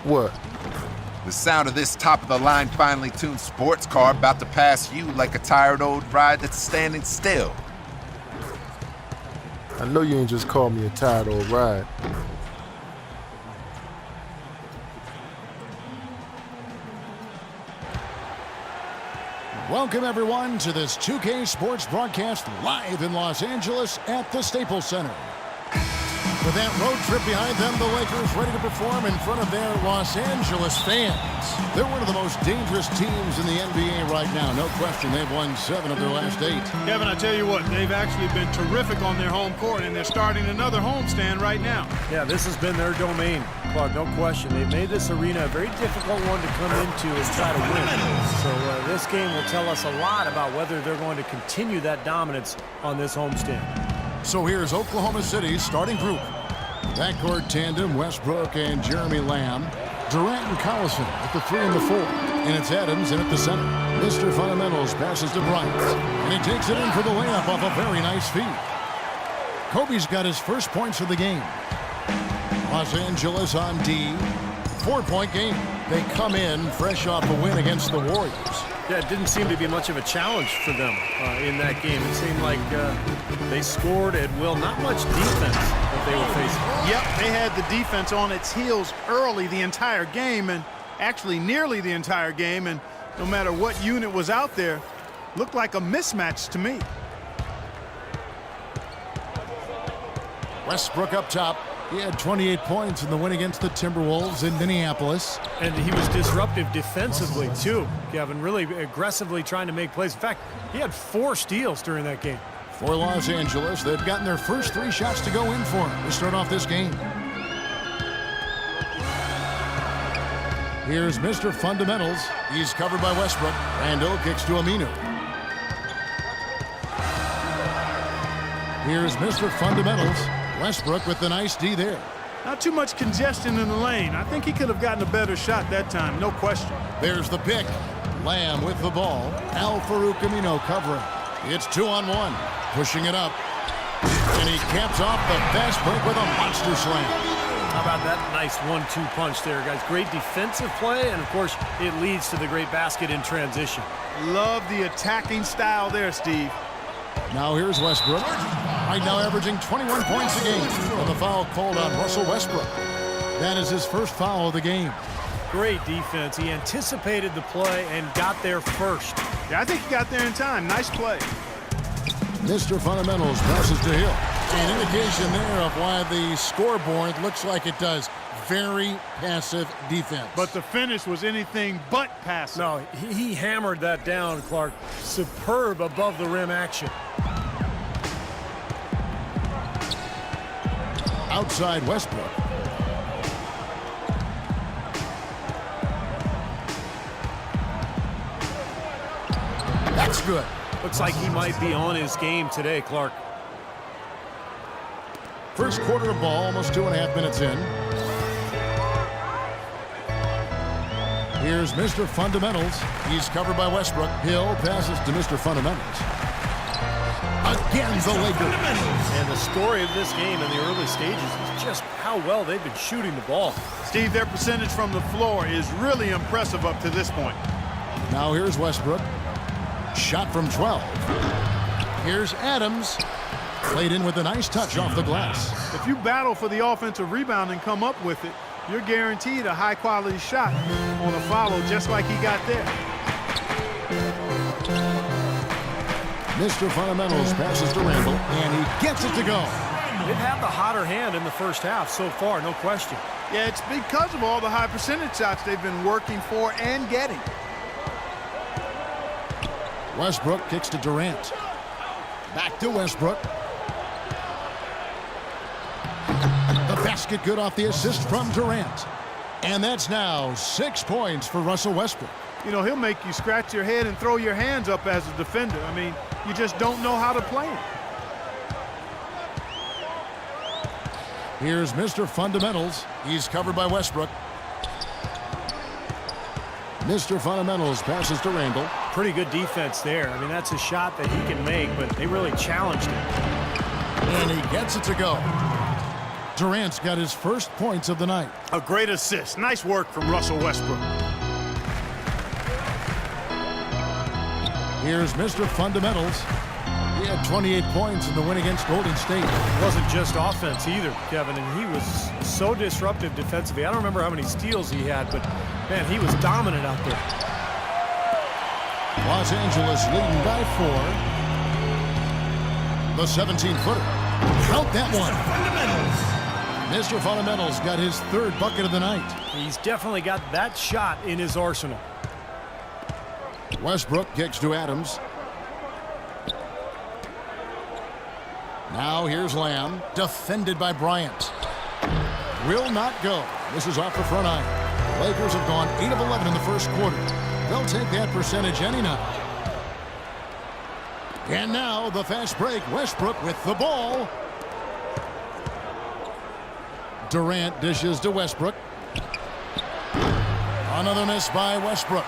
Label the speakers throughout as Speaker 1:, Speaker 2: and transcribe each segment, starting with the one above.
Speaker 1: What?
Speaker 2: The sound of this top-of-the-line finely tuned sports car about to pass you like a tired old ride that's standing still.
Speaker 1: I know you ain't just called me a tired old ride.
Speaker 3: Welcome, everyone, to this 2K Sports broadcast live in Los Angeles at the Staples Center. With that road trip behind them, the Lakers ready to perform in front of their Los Angeles fans. They're one of the most dangerous teams in the NBA right now. No question, they've won 7 of their last 8.
Speaker 4: Kevin, I tell you what, they've actually been terrific on their home court, and they're starting another homestand right now.
Speaker 5: Yeah, this has been their domain, Clark, no question. They've made this arena a very difficult one to come into and try to win. So this game will tell us a lot about whether they're going to continue that dominance on this homestand.
Speaker 3: So here's Oklahoma City's starting group. Backcourt tandem, Westbrook and Jeremy Lamb. Durant and Collison at the 3 and the 4. And it's Adams in at the center. Mr. Fundamentals passes to Bryant. And he takes it in for the layup off a very nice feed. Kobe's got his first points of the game. Los Angeles on D. 4-point game. They come in fresh off a win against the Warriors.
Speaker 5: Yeah, it didn't seem to be much of a challenge for them in that game. It seemed like they scored at will. Not much defense that they were facing.
Speaker 4: Yep, they had the defense on its heels early the entire game, and actually nearly the entire game, and no matter what unit was out there, looked like a mismatch to me.
Speaker 3: Westbrook up top. He had 28 points in the win against the Timberwolves in Minneapolis.
Speaker 5: And he was disruptive defensively, too, Kevin, really aggressively trying to make plays. In fact, he had 4 steals during that game.
Speaker 3: For Los Angeles, they've gotten their first 3 shots to go in for him to start off this game. Here's Mr. Fundamentals. He's covered by Westbrook. Randall kicks to Aminu. Here's Mr. Fundamentals. Westbrook with the nice D there.
Speaker 4: Not too much congestion in the lane. I think he could have gotten a better shot that time, no question.
Speaker 3: There's the pick. Lamb with the ball. Al-Farouq Aminu covering. It's 2-on-1. Pushing it up. And he caps off the fast break with a monster slam.
Speaker 5: How about that nice 1-2 punch there, guys? Great defensive play, and, of course, it leads to the great basket in transition.
Speaker 4: Love the attacking style there, Steve.
Speaker 3: Now here's Westbrook. Right now averaging 21 points a game. With a foul called on Russell Westbrook. That is his first foul of the game.
Speaker 5: Great defense. He anticipated the play and got there first.
Speaker 4: Yeah, I think he got there in time. Nice play.
Speaker 3: Mr. Fundamentals passes to Hill. An indication there of why the scoreboard looks like it does. Very passive defense.
Speaker 4: But the finish was anything but passive.
Speaker 5: No, he hammered that down, Clark. Superb above the rim action.
Speaker 3: Outside Westbrook. That's good.
Speaker 5: Looks like he might be on his game today, Clark.
Speaker 3: First quarter of ball, almost 2.5 minutes in. Here's Mr. Fundamentals. He's covered by Westbrook. Hill passes to Mr. Fundamentals. Again, the Lakers.
Speaker 5: And the story of this game in the early stages is just how well they've been shooting the ball.
Speaker 4: Steve, their percentage from the floor is really impressive up to this point.
Speaker 3: Now here's Westbrook. Shot from 12. Here's Adams. Played in with a nice touch off the glass.
Speaker 4: If you battle for the offensive rebound and come up with it, you're guaranteed a high-quality shot on a follow just like he got there.
Speaker 3: Mr. Fundamentals passes to Randall, and he gets it to go.
Speaker 5: They've had the hotter hand in the first half so far, no question.
Speaker 4: Yeah, it's because of all the high percentage shots they've been working for and getting.
Speaker 3: Westbrook kicks to Durant. Back to Westbrook. The basket good off the assist from Durant. And that's now 6 points for Russell Westbrook.
Speaker 4: You know, he'll make you scratch your head and throw your hands up as a defender. I mean, you just don't know how to play him.
Speaker 3: Here's Mr. Fundamentals. He's covered by Westbrook. Mr. Fundamentals passes to Randall.
Speaker 5: Pretty good defense there. I mean, that's a shot that he can make, but they really challenged him.
Speaker 3: And he gets it to go. Durant's got his first points of the night.
Speaker 4: A great assist. Nice work from Russell Westbrook.
Speaker 3: Here's Mr. Fundamentals. He had 28 points in the win against Golden State.
Speaker 5: It wasn't just offense either, Kevin, and he was so disruptive defensively. I don't remember how many steals he had, but, man, he was dominant out there.
Speaker 3: Los Angeles leading by 4. The 17-footer. Count that one. Mr. Fundamentals got his third bucket of the night.
Speaker 5: He's definitely got that shot in his arsenal.
Speaker 3: Westbrook kicks to Adams. Now here's Lamb, defended by Bryant. Will not go. This is off the front iron. Lakers have gone 8 of 11 in the first quarter. They'll take that percentage any night. And now the fast break. Westbrook with the ball. Durant dishes to Westbrook. Another miss by Westbrook.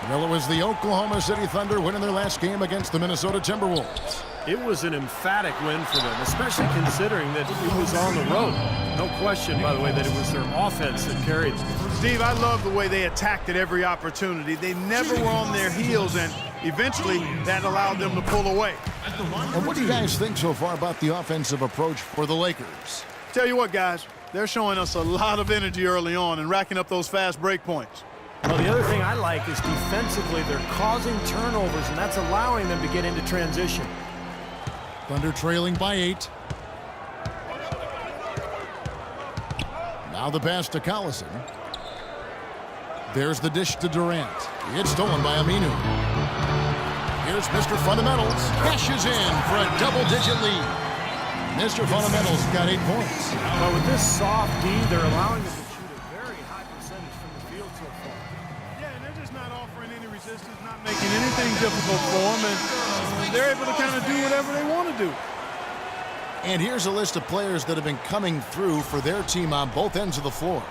Speaker 3: Well, it was the Oklahoma City Thunder winning their last game against the Minnesota Timberwolves.
Speaker 5: It was an emphatic win for them, especially considering that it was on the road. No question, by the way, that it was their offense that carried them.
Speaker 4: Steve, I love the way they attacked at every opportunity. They never were on their heels, and eventually that allowed them to pull away.
Speaker 3: And what do you guys think so far about the offensive approach for the Lakers?
Speaker 4: Tell you what, guys, they're showing us a lot of energy early on and racking up those fast break points.
Speaker 5: Well, the other thing I like is defensively they're causing turnovers, and that's allowing them to get into transition.
Speaker 3: Thunder trailing by 8. Now the pass to Collison. There's the dish to Durant. It's stolen by Aminu. Here's Mr. Fundamentals. Cashes in for a double-digit lead. Mr. Fundamentals got 8 points.
Speaker 5: But with this soft D, they're allowing them to shoot a very high percentage from the field so far.
Speaker 4: Yeah, and they're just not offering any resistance, not making anything difficult for them, and they're able to kind of do whatever they want to do.
Speaker 3: And here's a list of players that have been coming through for their team on both ends of the floor.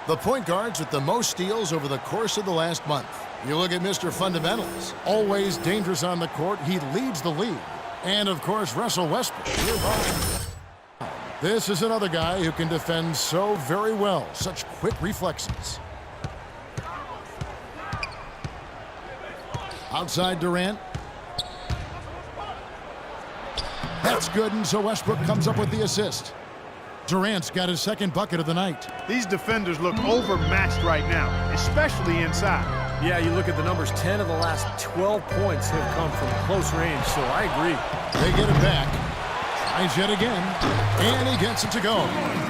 Speaker 3: The point guards with the most steals over the course of the last month. You look at Mr. Fundamentals, always dangerous on the court. He leads the league. And, of course, Russell Westbrook. This is another guy who can defend so very well. Such quick reflexes. Outside Durant. That's good, and so Westbrook comes up with the assist. Durant's got his second bucket of the night.
Speaker 4: These defenders look overmatched right now, especially inside.
Speaker 5: Yeah, you look at the numbers, 10 of the last 12 points have come from close range, so I agree.
Speaker 3: They get it back. Tries yet again, and he gets it to go.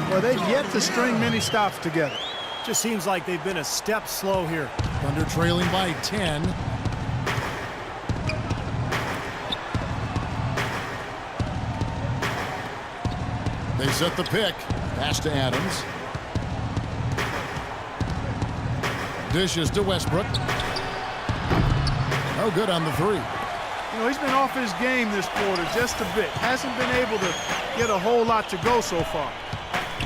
Speaker 4: Well, they've yet to string many stops together.
Speaker 5: Just seems like they've been a step slow here.
Speaker 3: Thunder trailing by 10. They set the pick. Pass to Adams. Dishes to Westbrook. No good on the 3.
Speaker 4: You know, he's been off his game this quarter just a bit. Hasn't been able to get a whole lot to go so far.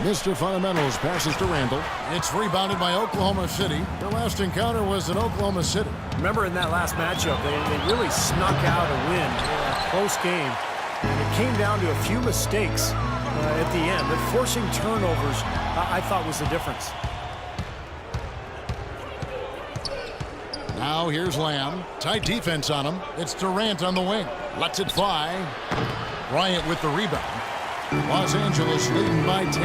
Speaker 3: Mr. Fundamentals passes to Randall. It's rebounded by Oklahoma City. Their last encounter was in Oklahoma City.
Speaker 5: Remember in that last matchup, they really snuck out a win. A close game. It came down to a few mistakes at the end. But forcing turnovers, I thought, was the difference.
Speaker 3: Now here's Lamb. Tight defense on him. It's Durant on the wing. Lets it fly. Bryant with the rebound. Los Angeles leading by 10.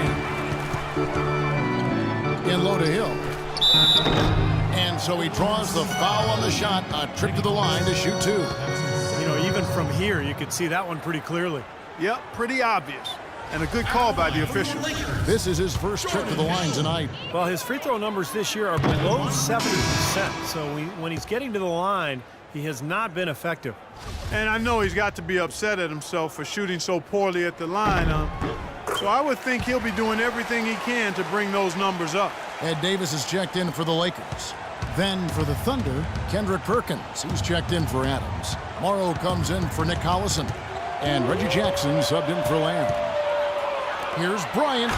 Speaker 3: In low to Hill. And so he draws the foul on the shot. A trip to the line to shoot 2.
Speaker 5: You know, even from here, you could see that one pretty clearly.
Speaker 4: Yep, pretty obvious. And a good call by the official.
Speaker 3: This is his first trip to the line tonight.
Speaker 5: Well, his free throw numbers this year are below 70%. So when he's getting to the line, he has not been effective.
Speaker 4: And I know he's got to be upset at himself for shooting so poorly at the line. So I would think he'll be doing everything he can to bring those numbers up.
Speaker 3: Ed Davis is checked in for the Lakers. Then for the Thunder, Kendrick Perkins. He's checked in for Adams. Morrow comes in for Nick Collison. And Reggie Jackson subbed in for Lamb. Here's Bryant.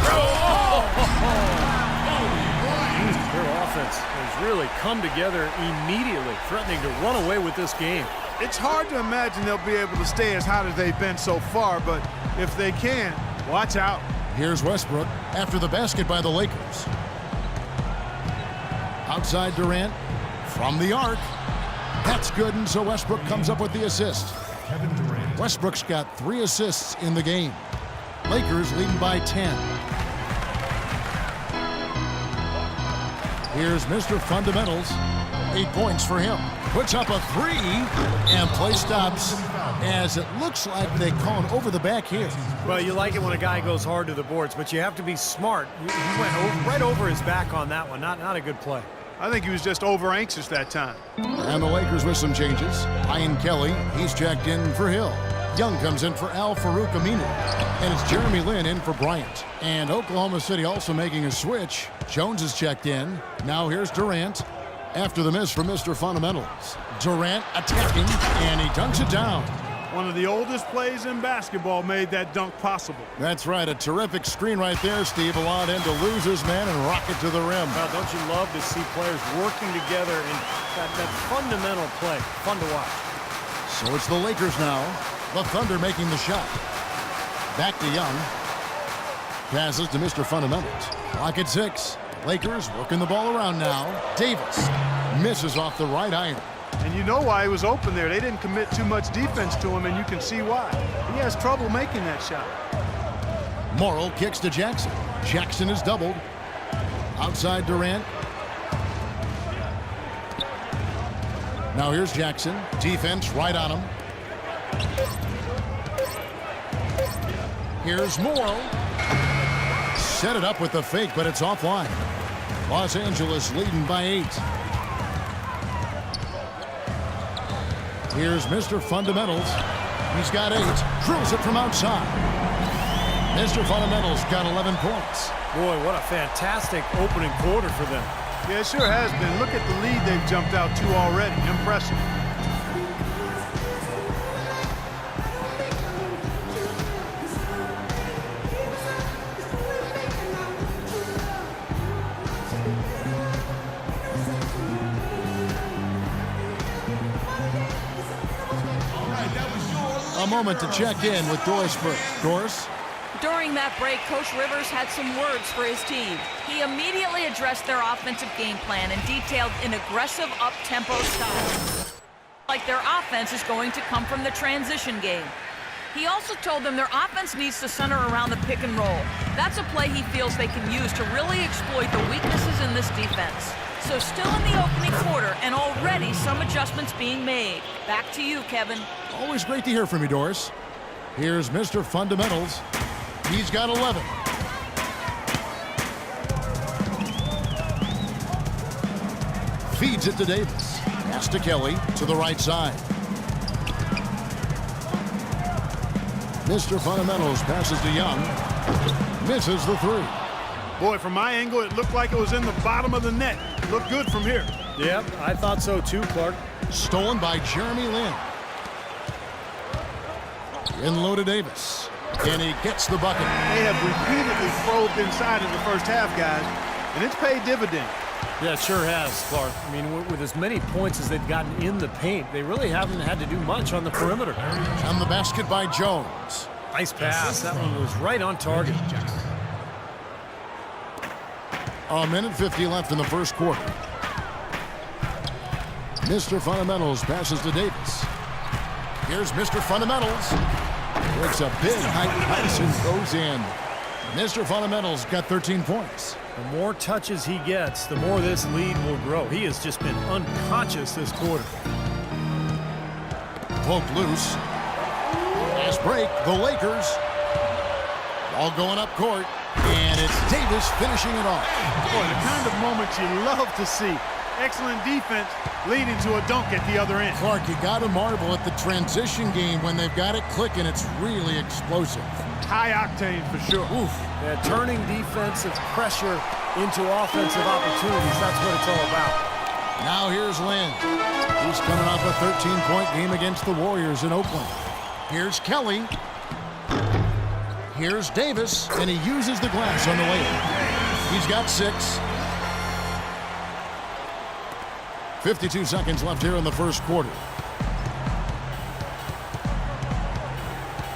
Speaker 5: Their offense has really come together immediately, threatening to run away with this game.
Speaker 4: It's hard to imagine they'll be able to stay as hot as they've been so far, but if they can, watch out.
Speaker 3: Here's Westbrook after the basket by the Lakers. Outside Durant from the arc. That's good, and so Westbrook comes up with the assist. Westbrook's got 3 assists in the game. Lakers leading by 10. Here's Mr. Fundamentals. 8 points for him. Puts up a 3, and play stops as it looks like they call him over the back here.
Speaker 5: Well, you like it when a guy goes hard to the boards, but you have to be smart. He went right over his back on that one. Not a good play.
Speaker 4: I think he was just over anxious that time.
Speaker 3: And the Lakers with some changes. Ian Kelly, he's checked in for Hill. Young comes in for Al Farouk Aminu. And it's Jeremy Lin in for Bryant. And Oklahoma City also making a switch. Jones is checked in. Now here's Durant. After the miss from Mr. Fundamentals. Durant attacking, and he dunks it down.
Speaker 4: One of the oldest plays in basketball made that dunk possible.
Speaker 3: That's right, a terrific screen right there, Steve. Allowed him to lose his man and rock it to the rim.
Speaker 5: Well, don't you love to see players working together in that fundamental play? Fun to watch.
Speaker 3: So it's the Lakers now. The Thunder making the shot. Back to Young. Passes to Mr. Fundamentals. Clock at 6. Lakers working the ball around now. Davis misses off the right iron.
Speaker 4: And you know why he was open there. They didn't commit too much defense to him, and you can see why. He has trouble making that shot.
Speaker 3: Morrill kicks to Jackson. Jackson is doubled. Outside Durant. Now here's Jackson. Defense right on him. Here's Morrill. Set it up with the fake, but it's offline. Los Angeles leading by 8. Here's Mr. Fundamentals. He's got 8. Drills it from outside. Mr. Fundamentals got 11 points.
Speaker 5: Boy, what a fantastic opening quarter for them.
Speaker 4: Yeah, it sure has been. Look at the lead they've jumped out to already. Impressive.
Speaker 3: A moment to check in with Doris Burke. Doris?
Speaker 6: During that break, Coach Rivers had some words for his team. He immediately addressed their offensive game plan and detailed an aggressive up-tempo style. Like their offense is going to come from the transition game. He also told them their offense needs to center around the pick and roll. That's a play he feels they can use to really exploit the weaknesses in this defense. So still in the opening quarter, and already some adjustments being made. Back to you, Kevin.
Speaker 3: Always great to hear from you, Doris. Here's Mr. Fundamentals. He's got 11. Feeds it to Davis. Pass to Kelly to the right side. Mr. Fundamentals passes to Young. Misses the 3.
Speaker 4: Boy, from my angle, it looked like it was in the bottom of the net. Looked good from here.
Speaker 5: Yep, I thought so too, Clark.
Speaker 3: Stolen by Jeremy Lin. In low to Davis. And he gets the bucket.
Speaker 4: They have repeatedly probed inside in the first half, guys, and it's paid dividend.
Speaker 5: Yeah, it sure has, Clark. I mean, with as many points as they've gotten in the paint, they really haven't had to do much on the perimeter.
Speaker 3: And the basket by Jones.
Speaker 5: Nice pass. That one was right on target.
Speaker 3: A minute 50 left in the first quarter. Mr. Fundamentals passes to Davis. Here's Mr. Fundamentals. Breaks a big height pass and goes in. Mr. Fundamentals got 13 points.
Speaker 5: The more touches he gets, the more this lead will grow. He has just been unconscious this quarter.
Speaker 3: Poked loose. Last break, the Lakers. Ball going up court. And it's Davis finishing it off.
Speaker 4: Boy, the kind of moments you love to see. Excellent defense leading to a dunk at the other end.
Speaker 3: Clark, you got to marvel at the transition game when they've got it clicking. It's really explosive.
Speaker 4: High octane for sure.
Speaker 3: Oof.
Speaker 5: Yeah, turning defensive pressure into offensive opportunities. That's what it's all about.
Speaker 3: Now here's Lin. He's coming off a 13-point game against the Warriors in Oakland. Here's Kelly. Here's Davis, and he uses the glass on the layup. He's got 6. 52 seconds left here in the first quarter.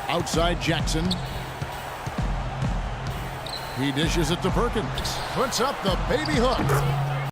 Speaker 3: Outside Jackson. He dishes it to Perkins. Puts up the baby hook.